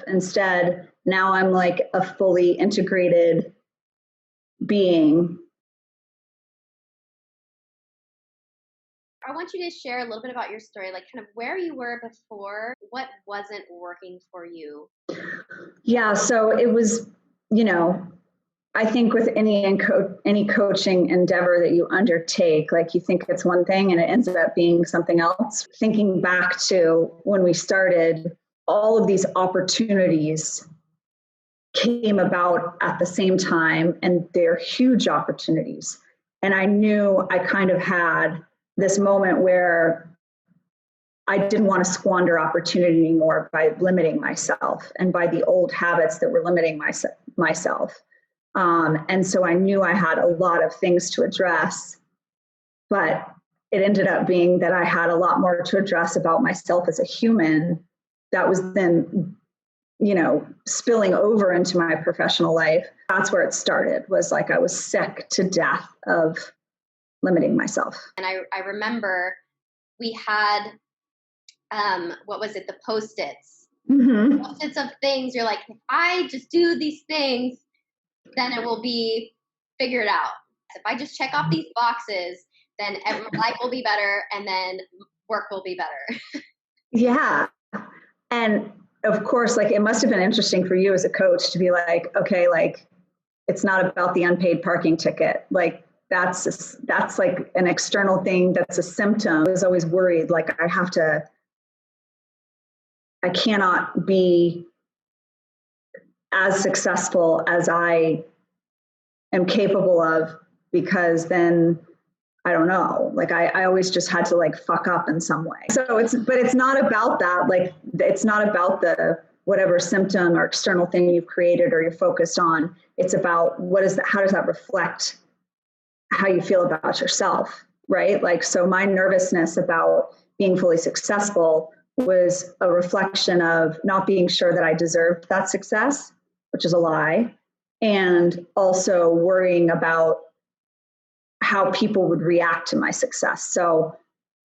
Instead, now I'm like a fully integrated being. I want you to share a little bit about your story, like kind of where you were before, what wasn't working for you. Yeah, so it was, I think with any coaching endeavor that you undertake, like you think it's one thing and it ends up being something else. Thinking back to when we started, all of these opportunities came about at the same time, and they're huge opportunities. And I knew I kind of had this moment where I didn't want to squander opportunity anymore by limiting myself and by the old habits that were limiting myself. And so I knew I had a lot of things to address, but it ended up being that I had a lot more to address about myself as a human that was then, spilling over into my professional life. That's where it started, was like I was sick to death of limiting myself. And I remember we had, what was it? The Post-its. Mm-hmm. Post-its of things. You're like, if I just do these things, then it will be figured out. If I just check off these boxes, then life will be better, and then work will be better. Yeah. And of course, like, it must have been interesting for you as a coach to be like, okay, like, it's not about the unpaid parking ticket. Like, that's like an external thing. That's a symptom. I was always worried, like, I cannot be as successful as I am capable of, because then I don't know, like I always just had to like fuck up in some way. So it's not about that. Like, it's not about the whatever symptom or external thing you've created or you're focused on. It's about how does that reflect how you feel about yourself, right? Like, so my nervousness about being fully successful was a reflection of not being sure that I deserved that success, which is a lie, and also worrying about how people would react to my success. So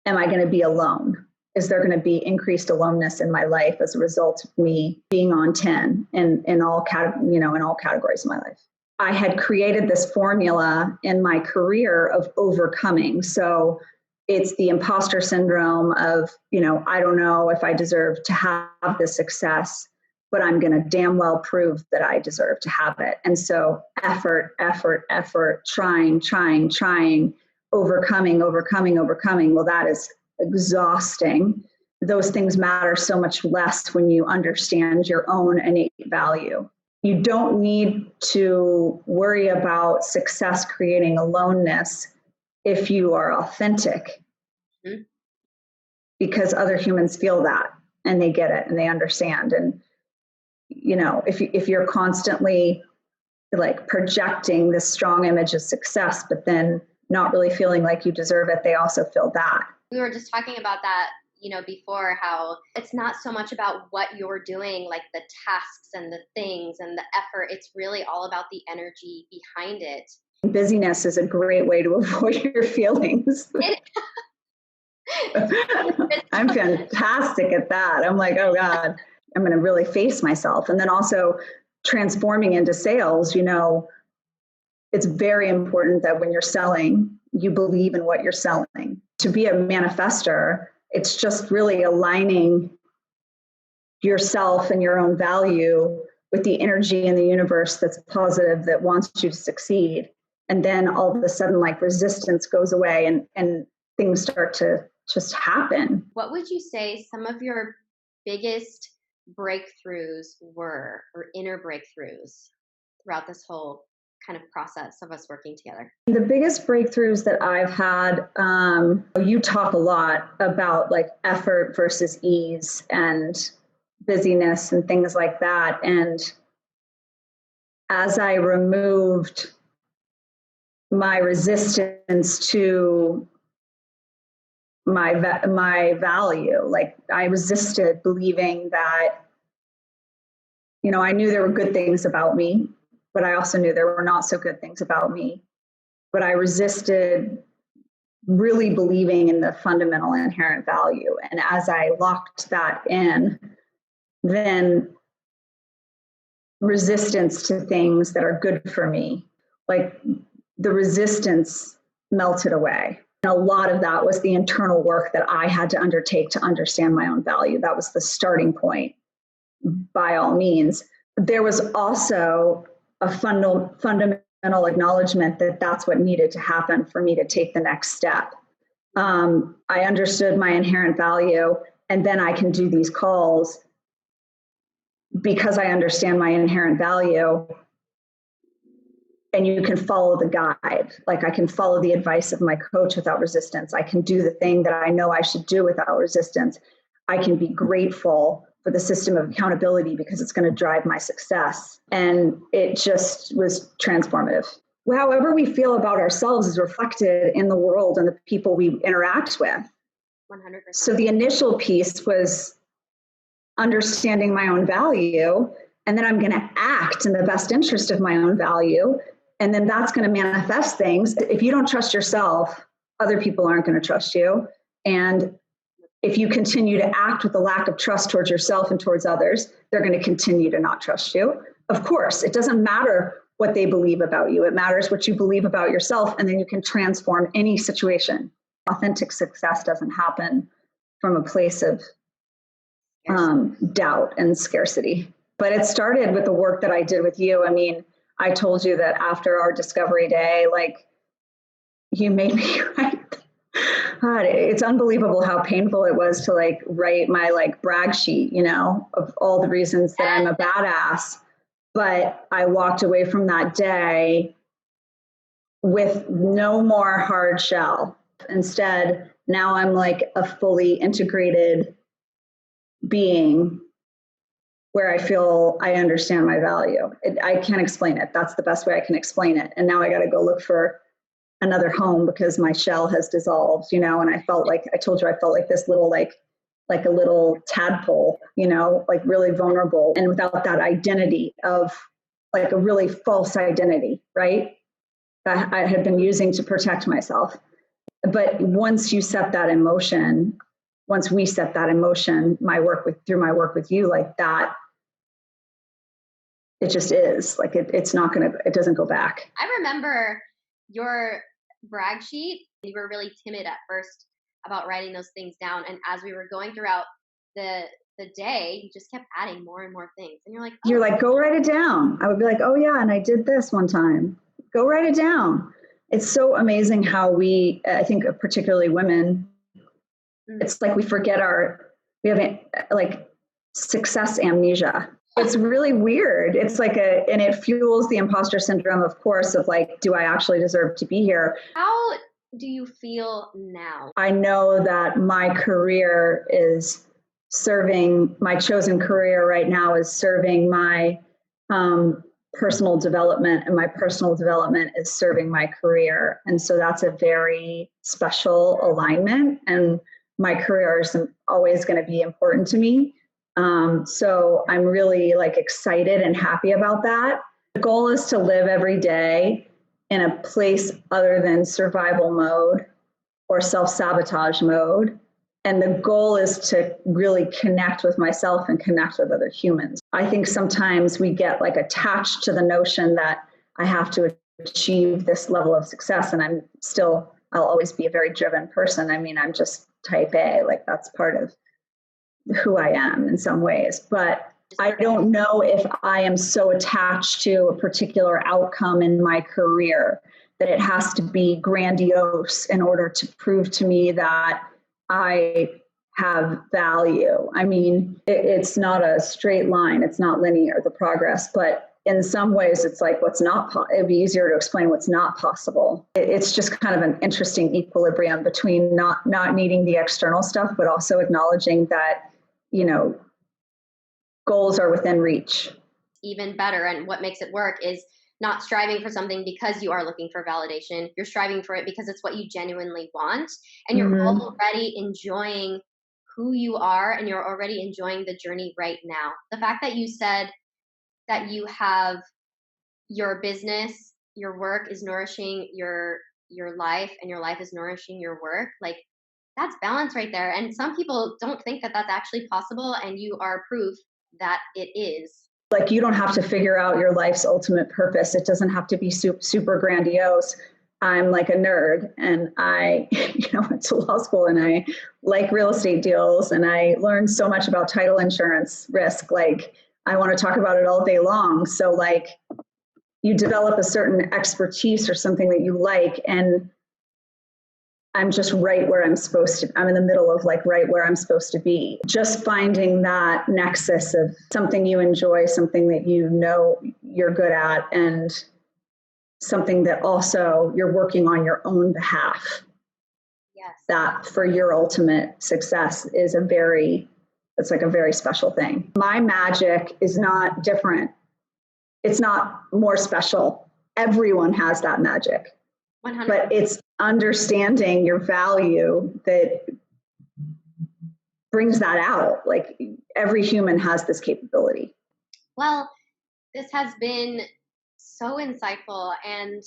am I going to be alone? Is there going to be increased aloneness in my life as a result of me being on 10 in all categories of my life? I had created this formula in my career of overcoming. So it's the imposter syndrome of, I don't know if I deserve to have this success, but I'm going to damn well prove that I deserve to have it. And so effort, trying, overcoming. Well, that is exhausting. Those things matter so much less when you understand your own innate value. You don't need to worry about success creating aloneness if you are authentic, mm-hmm. because other humans feel that and they get it and they understand. And if you're constantly like projecting this strong image of success, but then not really feeling like you deserve it, they also feel that. We were just talking about that, before, how it's not so much about what you're doing, like the tasks and the things and the effort. It's really all about the energy behind it. Busyness is a great way to avoid your feelings. I'm fantastic at that. I'm like, oh God, I'm going to really face myself. And then also transforming into sales, it's very important that when you're selling, you believe in what you're selling. To be a manifester, it's just really aligning yourself and your own value with the energy in the universe that's positive, that wants you to succeed. And then all of a sudden, like, resistance goes away and things start to just happen. What would you say some of your biggest breakthroughs were, or inner breakthroughs, throughout this whole kind of process of us working together? The biggest breakthroughs that I've had, you talk a lot about like effort versus ease and busyness and things like that. And as I removed my resistance to my value, like I resisted believing that, I knew there were good things about me, but I also knew there were not so good things about me. But I resisted really believing in the fundamental inherent value. And as I locked that in, then resistance to things that are good for me. Like the resistance melted away. And a lot of that was the internal work that I had to undertake to understand my own value. That was the starting point, by all means. There was also a fundamental acknowledgement that that's what needed to happen for me to take the next step. I understood my inherent value, and then I can do these calls because I understand my inherent value. And you can follow the guide. Like I can follow the advice of my coach without resistance. I can do the thing that I know I should do without resistance. I can be grateful for the system of accountability because it's going to drive my success. And it just was transformative. However we feel about ourselves is reflected in the world and the people we interact with. 100%. So the initial piece was understanding my own value, and then I'm going to act in the best interest of my own value. And then that's going to manifest things. If you don't trust yourself, other people aren't going to trust you. And if you continue to act with a lack of trust towards yourself and towards others, they're going to continue to not trust you. Of course, it doesn't matter what they believe about you. It matters what you believe about yourself, and then you can transform any situation. Authentic success doesn't happen from a place of doubt and scarcity. But it started with the work that I did with you. I mean, I told you that after our discovery day, like you made me write. God, it's unbelievable how painful it was to like write my like brag sheet, you know, of all the reasons that I'm a badass. But I walked away from that day with no more hard shell. Instead, now I'm like a fully integrated being where I feel I understand my value. I can't explain it. That's the best way I can explain it. And now I got to go look for another home because my shell has dissolved, you know, and I felt like, I told you, I felt like this little, like a little tadpole, you know, like really vulnerable and without that identity of like a really false identity, right? That I had been using to protect myself. But once you set that in motion, once we set that in motion, through my work with you, like that, it just is like, it doesn't go back. I remember your brag sheet. You were really timid at first about writing those things down. And as we were going throughout the day, you just kept adding more and more things. And you're like, You're like, go write it down. I would be like, oh yeah, and I did this one time. Go write it down. It's so amazing how I think particularly women, it's like we have like success amnesia. It's really weird. It's like and it fuels the imposter syndrome, of course, of like, do I actually deserve to be here? How do you feel now? I know that my career is my chosen career right now is serving my personal development, and my personal development is serving my career. And so that's a very special alignment, and my career is always going to be important to me. So I'm really like excited and happy about that. The goal is to live every day in a place other than survival mode or self-sabotage mode. And the goal is to really connect with myself and connect with other humans. I think sometimes we get like attached to the notion that I have to achieve this level of success. And I'll always be a very driven person. I mean, I'm just type A, like that's part of who I am in some ways. But I don't know if I am so attached to a particular outcome in my career that it has to be grandiose in order to prove to me that I have value. I mean, it's not a straight line. It's not linear, the progress, but in some ways it's like it'd be easier to explain what's not possible. It's just kind of an interesting equilibrium between not needing the external stuff, but also acknowledging that, you know, goals are within reach. Even better. And what makes it work is not striving for something because you are looking for validation. You're striving for it because it's what you genuinely want. And you're already enjoying who you are, and you're already enjoying the journey right now. The fact that you said that you have your business, your work is nourishing your life, and your life is nourishing your work, like that's balance right there. And some people don't think that that's actually possible, and you are proof that it is. like, you don't have to figure out your life's ultimate purpose. It doesn't have to be super grandiose. I'm like a nerd, and I, went to law school, and I like real estate deals, and I learned so much about title insurance risk. Like, I want to talk about it all day long. So like, you develop a certain expertise or something that you like, and I'm just right where I'm supposed to. I'm in the middle of like right where I'm supposed to be. Just finding that nexus of something you enjoy, something that you're good at, and something that also you're working on your own behalf. Yes. That for your ultimate success is it's like a very special thing. My magic is not different. It's not more special. Everyone has that magic. 100%. But it's understanding your value that brings that out. Like, every human has this capability. Well, this has been so insightful, and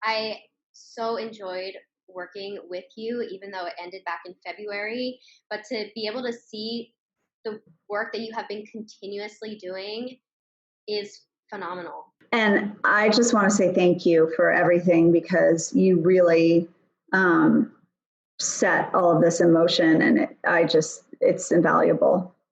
I so enjoyed working with you, even though it ended back in February. But to be able to see the work that you have been continuously doing is phenomenal. And I just want to say thank you for everything, because you really set all of this in motion, and it's invaluable.